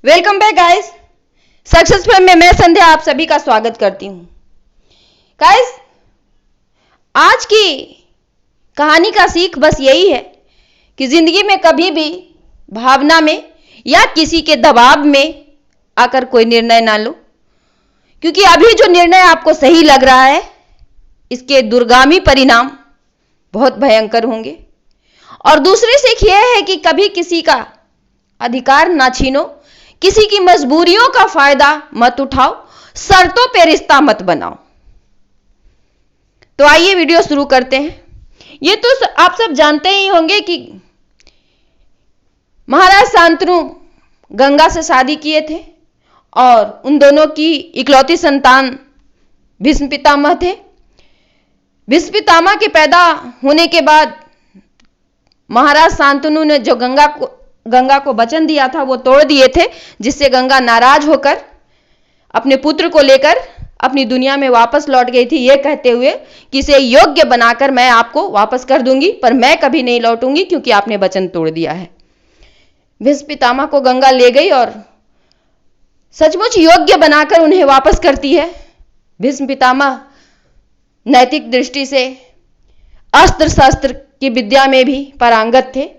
Welcome back guys. Success fam में मैं संध्या आप सभी का स्वागत करती हूं। गाइस, आज की कहानी का सीख बस यही है कि जिंदगी में कभी भी भावना में या किसी के दबाव में आकर कोई निर्णय ना लो, क्योंकि अभी जो निर्णय आपको सही लग रहा है इसके दूरगामी परिणाम बहुत भयंकर होंगे। और दूसरी सीख यह है कि कभी किसी का अधिकार ना छीनो, किसी की मजबूरियों का फायदा मत उठाओ, शर्तों पे रिश्ता मत बनाओ। तो आइए वीडियो शुरू करते हैं। ये तो आप सब जानते ही होंगे कि महाराज शांतनु गंगा से शादी किए थे और उन दोनों की इकलौती संतान भीष्म पितामह थे। भीष्म पितामह के पैदा होने के बाद महाराज शांतनु ने जो गंगा को वचन दिया था वो तोड़ दिए थे, जिससे गंगा नाराज होकर अपने पुत्र को लेकर अपनी दुनिया में वापस लौट गई थी, ये कहते हुए कि इसे योग्य बनाकर मैं आपको वापस कर दूंगी, पर मैं कभी नहीं लौटूंगी क्योंकि आपने वचन तोड़ दिया है। भीष्म पितामह को गंगा ले गई और सचमुच योग्य बनाकर उन्हें वापस करती है। भीष्म पितामह नैतिक दृष्टि से अस्त्र शस्त्र की विद्या में भी पारंगत थे।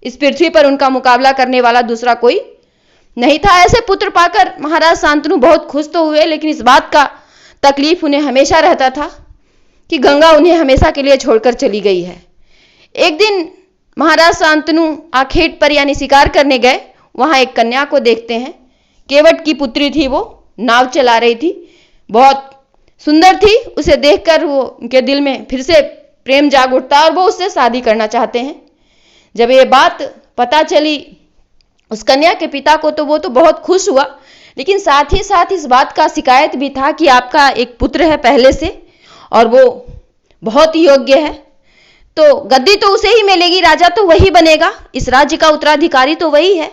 इस पृथ्वी पर उनका मुकाबला करने वाला दूसरा कोई नहीं था। ऐसे पुत्र पाकर महाराज शांतनु बहुत खुश तो हुए, लेकिन इस बात का तकलीफ उन्हें हमेशा रहता था कि गंगा उन्हें हमेशा के लिए छोड़कर चली गई है। एक दिन महाराज शांतनु आखेट पर यानी शिकार करने गए। वहां एक कन्या को देखते हैं। केवट की पुत्री थी, वो नाव चला रही थी, बहुत सुंदर थी। उसे देखकर वो उनके दिल में फिर से प्रेम जाग उठता और वो उससे शादी करना चाहते हैं। जब ये बात पता चली उस कन्या के पिता को तो वो तो बहुत खुश हुआ, लेकिन साथ ही साथ इस बात का शिकायत भी था कि आपका एक पुत्र है पहले से और वो बहुत योग्य है, तो गद्दी तो उसे ही मिलेगी, राजा तो वही बनेगा, इस राज्य का उत्तराधिकारी तो वही है,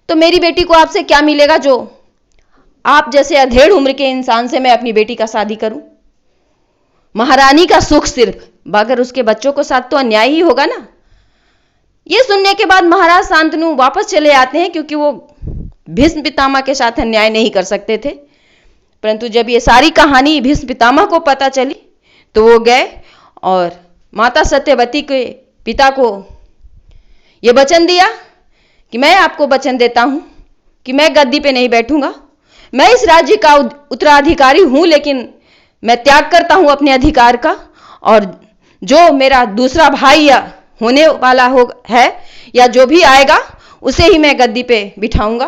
तो मेरी बेटी को आपसे क्या मिलेगा जो आप जैसे अधेड़ उम्र के इंसान से मैं अपनी बेटी का शादी करूं। महारानी का सुख सिर्फ, मगर उसके बच्चों को साथ तो अन्याय ही होगा ना। ये सुनने के बाद महाराज शांतनु वापस चले आते हैं, क्योंकि वो भीष्म पितामह के साथ अन्याय नहीं कर सकते थे। परंतु जब ये सारी कहानी भीष्म पितामह को पता चली तो वो गए और माता सत्यवती के पिता को ये वचन दिया कि मैं आपको वचन देता हूं कि मैं गद्दी पे नहीं बैठूंगा, मैं इस राज्य का उत्तराधिकारी हूं, लेकिन मैं त्याग करता हूं अपने अधिकार का, और जो मेरा दूसरा भाई या होने वाला है या जो भी आएगा उसे ही मैं गद्दी पे बिठाऊंगा,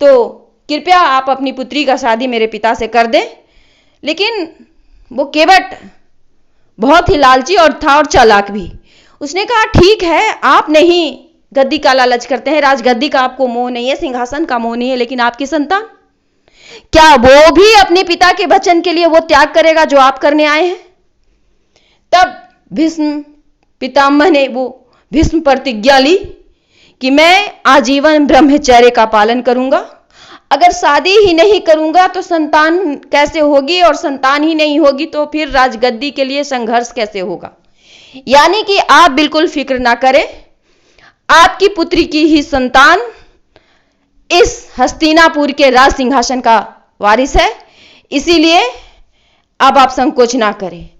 तो कृपया आप अपनी पुत्री का शादी मेरे पिता से कर दें। लेकिन वो केवट बहुत ही लालची और था और चालाक भी। उसने कहा ठीक है, आप नहीं गद्दी का लालच करते हैं, राजगद्दी का आपको मोह नहीं है, सिंहासन का मोह नहीं है, लेकिन आपकी संतान, क्या वो भी अपने पिता के वचन के लिए वो त्याग करेगा जो आप करने आए हैं? तब भीष्म पितामह ने वो भीष्म प्रतिज्ञा ली कि मैं आजीवन ब्रह्मचर्य का पालन करूंगा, अगर शादी ही नहीं करूंगा तो संतान कैसे होगी, और संतान ही नहीं होगी तो फिर राजगद्दी के लिए संघर्ष कैसे होगा। यानी कि आप बिल्कुल फिक्र ना करें, आपकी पुत्री की ही संतान इस हस्तिनापुर के राज सिंहासन का वारिस है, इसीलिए अब आप संकोच ना करें।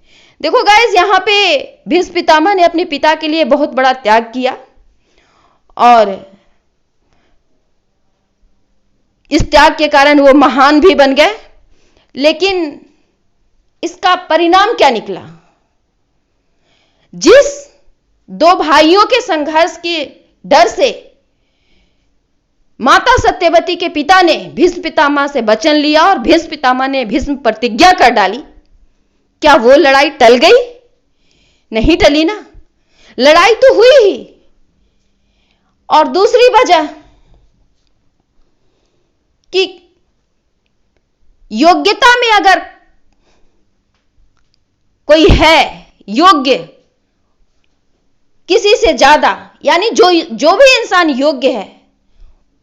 देखो गाइस, यहां पे भीष्म पितामह ने अपने पिता के लिए बहुत बड़ा त्याग किया और इस त्याग के कारण वो महान भी बन गए। लेकिन इसका परिणाम क्या निकला? जिस दो भाइयों के संघर्ष के डर से माता सत्यवती के पिता ने भीष्म पितामह से वचन लिया और भीष्म पितामह ने भीष्म प्रतिज्ञा कर डाली, क्या वो लड़ाई टल गई? नहीं टली ना, लड़ाई तो हुई ही। और दूसरी वजह कि योग्यता में अगर कोई है योग्य किसी से ज्यादा, यानी जो भी इंसान योग्य है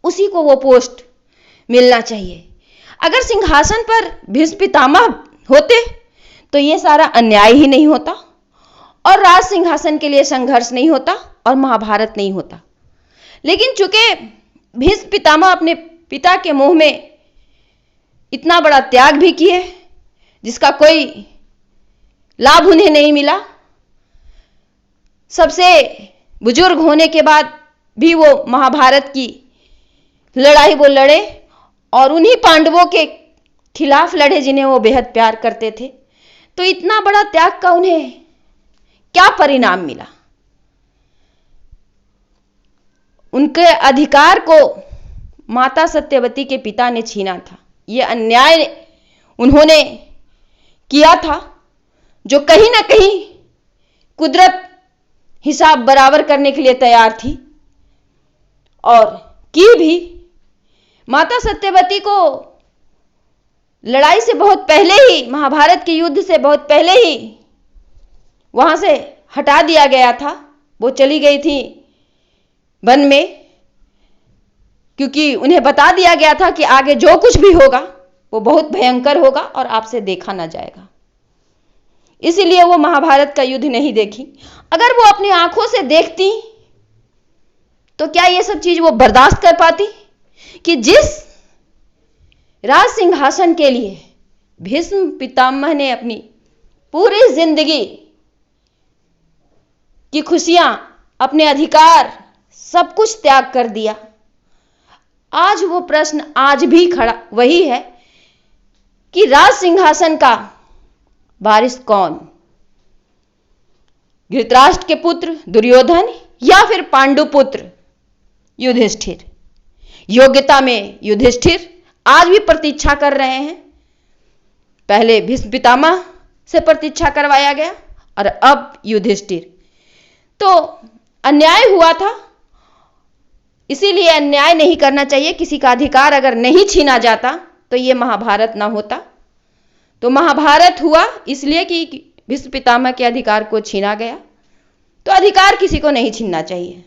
उसी को वो पोस्ट मिलना चाहिए। अगर सिंहासन पर भीष्म पितामह होते तो ये सारा अन्याय ही नहीं होता और राज सिंहासन के लिए संघर्ष नहीं होता और महाभारत नहीं होता। लेकिन चूंकि भीष्म पितामह अपने पिता के मुंह में इतना बड़ा त्याग भी किए जिसका कोई लाभ उन्हें नहीं मिला। सबसे बुजुर्ग होने के बाद भी वो महाभारत की लड़ाई वो लड़े और उन्हीं पांडवों के खिलाफ लड़े जिन्हें वो बेहद प्यार करते थे। तो इतना बड़ा त्याग का उन्हें क्या परिणाम मिला? उनके अधिकार को माता सत्यवती के पिता ने छीना था। यह अन्याय उन्होंने किया था जो कहीं ना कहीं कुदरत हिसाब बराबर करने के लिए तैयार थी और की भी। माता सत्यवती को लड़ाई से बहुत पहले ही, महाभारत के युद्ध से बहुत पहले ही वहां से हटा दिया गया था। वो चली गई थी वन में, क्योंकि उन्हें बता दिया गया था कि आगे जो कुछ भी होगा वो बहुत भयंकर होगा और आपसे देखा ना जाएगा। इसीलिए वो महाभारत का युद्ध नहीं देखी। अगर वो अपनी आंखों से देखती तो क्या ये सब चीज वो बर्दाश्त कर पाती कि जिस राज सिंहासन के लिए भीष्म पितामह ने अपनी पूरी जिंदगी की खुशियां, अपने अधिकार, सब कुछ त्याग कर दिया। आज वो प्रश्न आज भी खड़ा वही है कि राज सिंहासन का वारिस कौन? धृतराष्ट्र के पुत्र दुर्योधन या फिर पांडु पुत्र युधिष्ठिर? योग्यता में युधिष्ठिर आज भी प्रतीक्षा कर रहे हैं। पहले भीष्म पितामह से प्रतीक्षा करवाया गया और अब युधिष्ठिर। तो अन्याय हुआ था, इसीलिए अन्याय नहीं करना चाहिए। किसी का अधिकार अगर नहीं छीना जाता तो ये महाभारत ना होता। तो महाभारत हुआ इसलिए कि भीष्म पितामह के अधिकार को छीना गया। तो अधिकार किसी को नहीं छीनना चाहिए।